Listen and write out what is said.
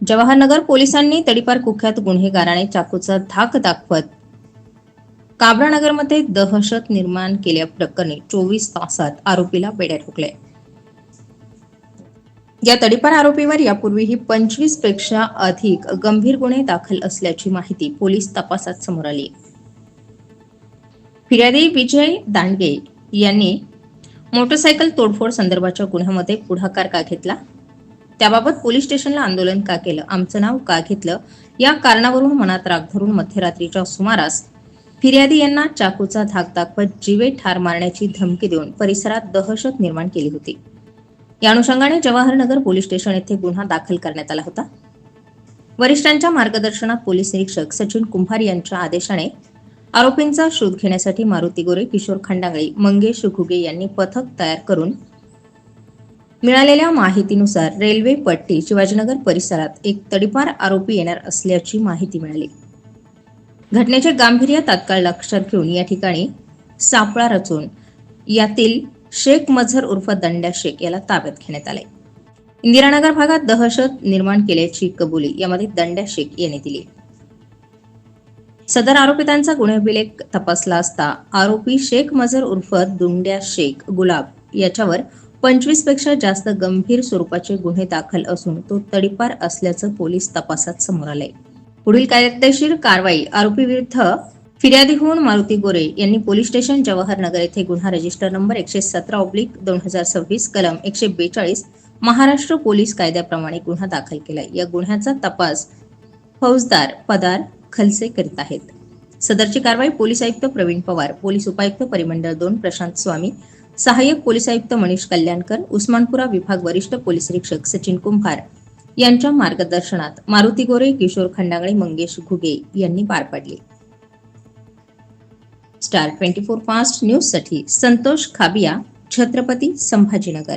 जवाहरनगर पोलिसांनी तडीपार कुख्यात गुन्हेगाराने चाकूचा धाक दाखवत काबरानगरमध्ये दहशत निर्माण केल्याप्रकरणी 24 तासात आरोपीला बेड्या ठोकले। या तडीपार आरोपीवर यापूर्वीही 25 पेक्षा अधिक गंभीर गुन्हे दाखल असल्याची माहिती पोलीस तपासात समोर आली। फिर्यादी विजय दांडगे यांनी मोटरसायकल तोडफोड संदर्भाच्या गुन्ह्यामध्ये पुढाकार का घेतला, त्याबाबत पोलीस स्टेशनला आंदोलन का केलं, आमचं नाव का घेतलं, या कारणावरून मनात राग धरून मध्यरात्रीच्या सुमारास फिर्यादी यांना चाकूचा धाक दाखवत जीवे ठार मारण्याची धमकी देऊन परिसरात दहशत निर्माण केली होती। या अनुषंगाने जवाहरनगर पोलीस स्टेशन येथे गुन्हा दाखल करण्यात आला होता। वरिष्ठांच्या मार्गदर्शनात पोलीस निरीक्षक सचिन कुंभार यांच्या आदेशाने आरोपींचा शोध घेण्यासाठी मारुती गोरे, किशोर खंडागळे, मंगेश घुगे यांनी पथक तयार करून मिळालेल्या माहितीनुसार रेल्वे पट्टी शिवाजीनगर परिसरात एक तडीपार आरोपी येणार असल्याची माहिती मिळाली। घटनेचे गांभीर्य तात्काळ लक्षात घेऊन या ठिकाणी सापळा रचून यातील शेख मझहर उर्फ दंड्या शेख याला ताब्यात घेण्यात आले। इंदिरानगर भागात दहशत निर्माण केल्याची कबुली यामध्ये दंड्या शेख यांनी दिली। सदर आरोपितांचा गुन्हेबिलेक तपासला असता आरोपी शेख मझहर उर्फ दुंड्या शेख गुलाब याच्यावर 25 पेक्षा जास्त गंभीर स्वरूपाचे गुन्हे दाखल असून तो तडीपार असल्याचं पोलीस तपासात समोर आले। पुढील कायदेशीर कारवाई आरोपी विरुद्ध फिर्यादी होऊन मारुती गोरे यांनी पोलीस स्टेशन जवाहरनगर येथे गुन्हा रजिस्टर नंबर 117/2026 कलम 142 महाराष्ट्र पोलीस कायद्याप्रमाणे गुन्हा दाखल केला। या गुन्ह्याचा तपास फौजदार पदार खलसे करीत आहेत। सदरची कारवाई पोलीस आयुक्त प्रवीण पवार, पोलीस उपायुक्त परिमंडळ 2 प्रशांत स्वामी, सहाय्यक पोलीस आयुक्त मनीष कल्याणकर, उस्मानपुरा विभाग वरिष्ठ पोलीस निरीक्षक सचिन कुंभार यांच्या मार्गदर्शनात मारुती गोरे, किशोर खंडागळे, मंगेश घुगे यांनी पार पाडली। स्टार 24 फास्ट न्यूज साठी संतोष खाबिया, छत्रपती संभाजीनगर।